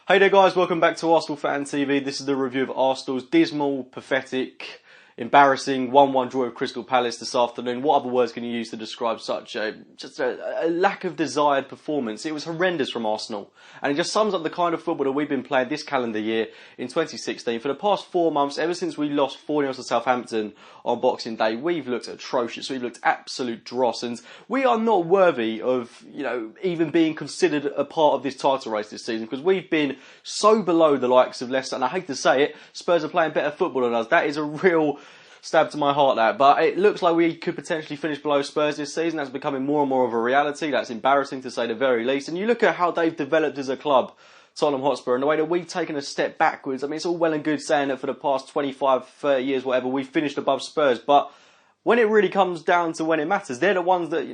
Hey there guys, welcome back to Arsenal Fan TV. This is the review of Arsenal's dismal, pathetic, embarrassing 1-1 draw with Crystal Palace this afternoon. What other words can you use to describe such a lack of desired performance? It was horrendous from Arsenal. And it just sums up the kind of football that we've been playing this calendar year in 2016. For the past 4 months, ever since we lost 4-0 to Southampton on Boxing Day, we've looked atrocious. We've looked absolute dross. And we are not worthy of, even being considered a part of this title race this season, because we've been so below the likes of Leicester. And I hate to say it, Spurs are playing better football than us. That is a real stab to my heart, that. But it looks like we could potentially finish below Spurs this season. That's becoming more and more of a reality. That's embarrassing, to say the very least. And you look at how they've developed as a club, Tottenham Hotspur, and the way that we've taken a step backwards. I mean, it's all well and good saying that for the past 25, 30 years, whatever, we've finished above Spurs. But when it really comes down to when it matters, they're the ones that,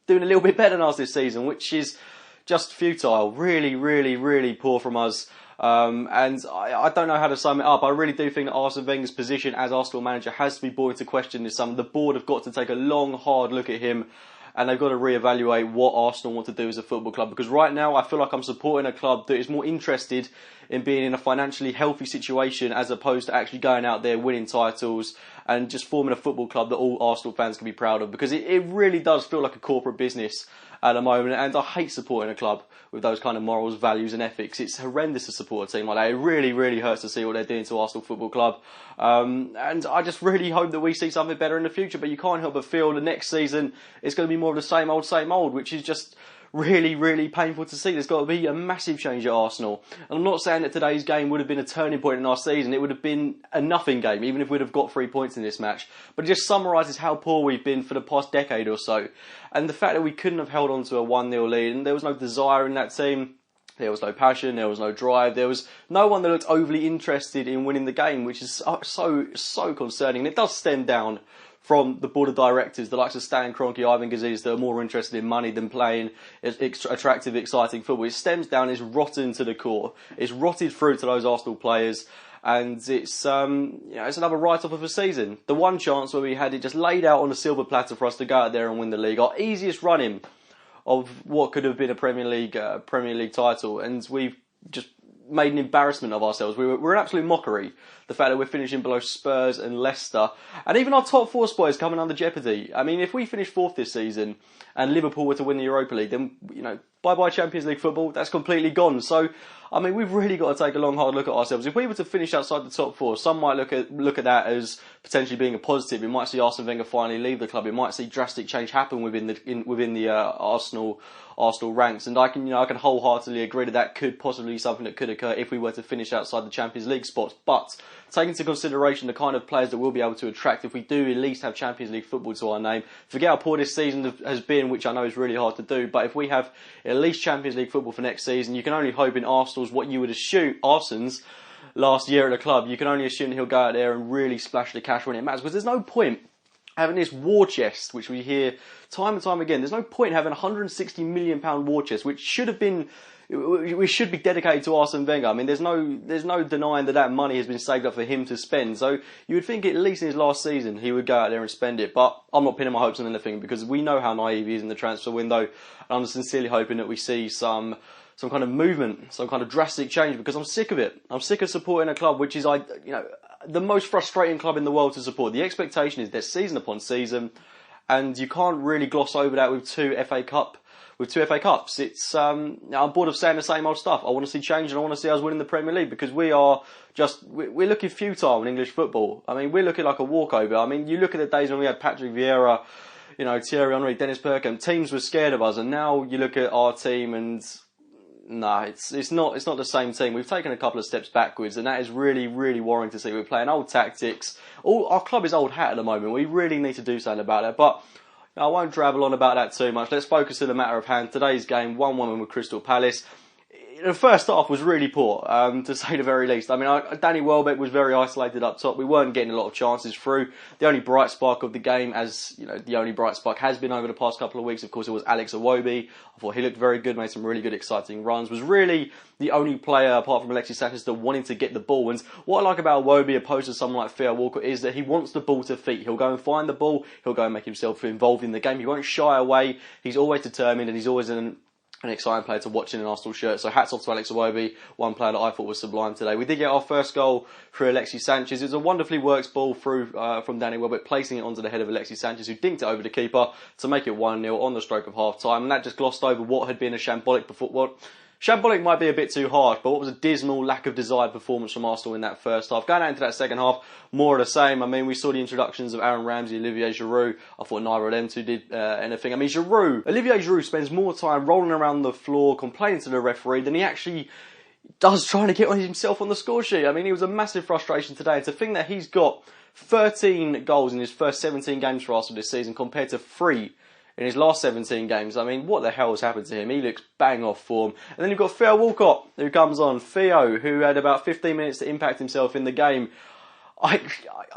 doing a little bit better than us this season, which is just futile. Really, really, really poor from us. And I don't know how to sum it up. I really do think that Arsene Wenger's position as Arsenal manager has to be brought into question this summer. The board have got to take a long, hard look at him, and they've got to reevaluate what Arsenal want to do as a football club. Because right now, I feel like I'm supporting a club that is more interested in being in a financially healthy situation, as opposed to actually going out there, winning titles, and just forming a football club that all Arsenal fans can be proud of. Because it really does feel like a corporate business at the moment, and I hate supporting a club with those kind of morals, values and ethics. It's horrendous to support a team like that. It really, really hurts to see what they're doing to Arsenal Football Club. And I just really hope that we see something better in the future, but you can't help but feel the next season is going to be more of the same old, which is just really, really painful to see. There's got to be a massive change at Arsenal. And I'm not saying that today's game would have been a turning point in our season. It would have been a nothing game, even if we'd have got 3 points in this match. But it just summarises how poor we've been for the past decade or so. And the fact that we couldn't have held on to a 1-0 lead, and there was no desire in that team. There was no passion, there was no drive, there was no one that looked overly interested in winning the game, which is so concerning. And it does stem down from the board of directors, the likes of Stan Kroenke, Ivan Gazidis, that are more interested in money than playing attractive, exciting football. It stems down, it's rotten to the core. It's rotted through to those Arsenal players, and it's another write-off of a season. The one chance where we had it just laid out on a silver platter for us to go out there and win the league, our easiest run-in of what could have been a Premier League title, and we've just made an embarrassment of ourselves. We're an absolute mockery. The fact that we're finishing below Spurs and Leicester, and even our top 4 spot is coming under jeopardy. I mean, if we finish 4th this season and Liverpool were to win the Europa League, then bye-bye Champions League football. That's completely gone. So, I mean, we've really got to take a long, hard look at ourselves. If we were to finish outside the top 4, some might look at that as potentially being a positive. It might see Arsene Wenger finally leave the club. It might see drastic change happen within the Arsenal ranks. And I can wholeheartedly agree that could possibly be something that could occur if we were to finish outside the Champions League spots. But taking into consideration the kind of players that we'll be able to attract if we do at least have Champions League football to our name, forget how poor this season has been, which I know is really hard to do, but if we have at least Champions League football for next season, you can only hope in Arsenal's, what you would assume, Arsene's last year at the club, you can only assume that he'll go out there and really splash the cash when it matters, because there's no point having this war chest, which we hear time and time again. There's no point having a £160 million war chest, which should be dedicated to Arsene Wenger. I mean, there's no denying that money has been saved up for him to spend. So you would think at least in his last season he would go out there and spend it. But I'm not pinning my hopes on anything, because we know how naive he is in the transfer window. And I'm sincerely hoping that we see some kind of movement, some kind of drastic change, because I'm sick of it. I'm sick of supporting a club which is, the most frustrating club in the world to support. The expectation is there's season upon season, and you can't really gloss over that with two FA Cups. It's I'm bored of saying the same old stuff. I want to see change, and I want to see us winning the Premier League, because we're looking futile in English football. I mean, we're looking like a walkover. I mean, you look at the days when we had Patrick Vieira, Thierry Henry, Dennis Bergkamp. Teams were scared of us, and now you look at our team and it's not the same team. We've taken a couple of steps backwards, and that is really, really worrying to see. We're playing old tactics. Our club is old hat at the moment. We really need to do something about that. But I won't travel on about that too much. Let's focus on the matter of hand. Today's game, 1-1 with Crystal Palace. The first half was really poor, to say the very least. I mean, Danny Welbeck was very isolated up top. We weren't getting a lot of chances through. The only bright spark of the game, the only bright spark has been over the past couple of weeks, of course, it was Alex Iwobi. I thought he looked very good, made some really good, exciting runs. Was really the only player, apart from Alexis Sanchez, that wanted to get the ball. And what I like about Iwobi, opposed to someone like Theo Walcott, is that he wants the ball to feet. He'll go and find the ball. He'll go and make himself involved in the game. He won't shy away. He's always determined, and he's always an exciting player to watch in an Arsenal shirt. So hats off to Alex Iwobi, one player that I thought was sublime today. We did get our first goal through Alexis Sanchez. It was a wonderfully worked ball through from Danny Welbeck, placing it onto the head of Alexis Sanchez, who dinked it over the keeper to make it 1-0 on the stroke of half-time. And that just glossed over what had been a shambolic shambolic might be a bit too harsh, but what was a dismal, lack of desired performance from Arsenal in that first half. Going out into that second half, more of the same. I mean, we saw the introductions of Aaron Ramsey, Olivier Giroud. I thought neither of them two did anything. I mean, Olivier Giroud spends more time rolling around the floor, complaining to the referee, than he actually does trying to get on himself on the score sheet. I mean, it was a massive frustration today. And to think that he's got 13 goals in his first 17 games for Arsenal this season compared to 3 in his last 17 games. I mean, what the hell has happened to him? He looks bang off form. And then you've got Theo Walcott, who comes on. Theo, who had about 15 minutes to impact himself in the game. I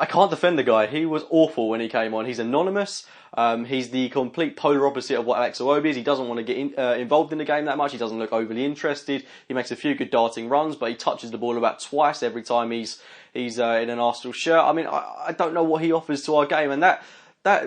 can't defend the guy. He was awful when he came on. He's anonymous. He's the complete polar opposite of what Alex Iwobi is. He doesn't want to get involved in the game that much. He doesn't look overly interested. He makes a few good darting runs, but he touches the ball about twice every time he's in an Arsenal shirt. I mean, I don't know what he offers to our game, and that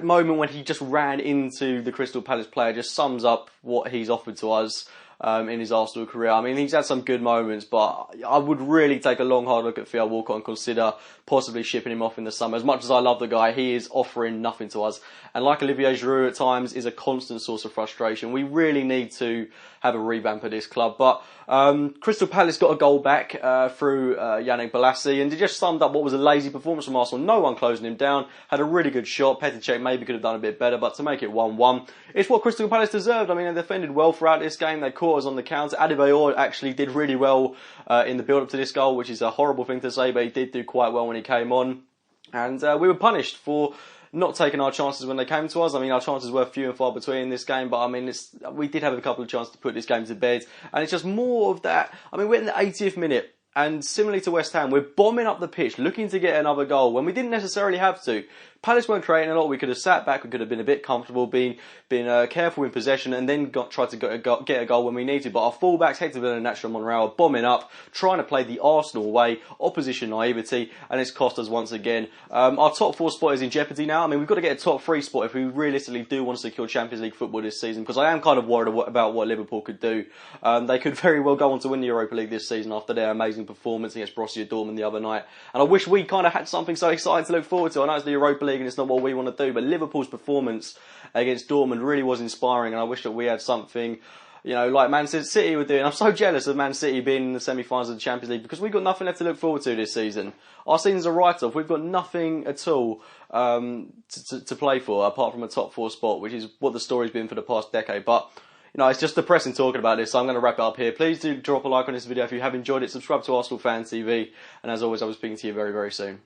moment when he just ran into the Crystal Palace player just sums up what he's offered to us in his Arsenal career. I mean, he's had some good moments, but I would really take a long, hard look at Theo Walcott and consider possibly shipping him off in the summer. As much as I love the guy, he is offering nothing to us. And like Olivier Giroud at times is a constant source of frustration. We really need to have a revamp of this club. But Crystal Palace got a goal back through Yannick Bolasie, and it just summed up what was a lazy performance from Arsenal. No one closing him down. Had a really good shot. Petr Cech maybe could have done a bit better, but to make it 1-1, it's what Crystal Palace deserved. I mean, they defended well throughout this game. They caught us on the counter. Adebayor actually did really well in the build-up to this goal, which is a horrible thing to say, but he did do quite well when he came on. And we were punished for not taking our chances when they came to us. I mean, our chances were few and far between in this game, but I mean, we did have a couple of chances to put this game to bed. And it's just more of that. I mean, we're in the 80th minute, and similarly to West Ham, we're bombing up the pitch, looking to get another goal when we didn't necessarily have to. Palace weren't creating a lot. We could have sat back. We could have been a bit comfortable, been careful in possession, and then tried to get a goal when we needed. But our fullbacks, Hector Bellerin and Nacho Monreal, are bombing up, trying to play the Arsenal way, opposition naivety, and it's cost us once again. Our top 4 spot is in jeopardy now. I mean, we've got to get a top 3 spot if we realistically do want to secure Champions League football this season, because I am kind of worried about what Liverpool could do. They could very well go on to win the Europa League this season after their amazing performance against Borussia Dortmund the other night. And I wish we kind of had something so exciting to look forward to. I know it's the Europa League and it's not what we want to do, but Liverpool's performance against Dortmund really was inspiring, and I wish that we had something, you know, like Man City were doing. I'm so jealous of Man City being in the semi-finals of the Champions League, because we've got nothing left to look forward to this season. Our season's a write-off. We've got nothing at all to play for apart from a top 4 spot, which is what the story's been for the past decade. But you know, it's just depressing talking about this, so I'm going to wrap it up here. Please do drop a like on this video if you have enjoyed it. Subscribe to Arsenal Fan TV, and as always, I'll be speaking to you very, very soon.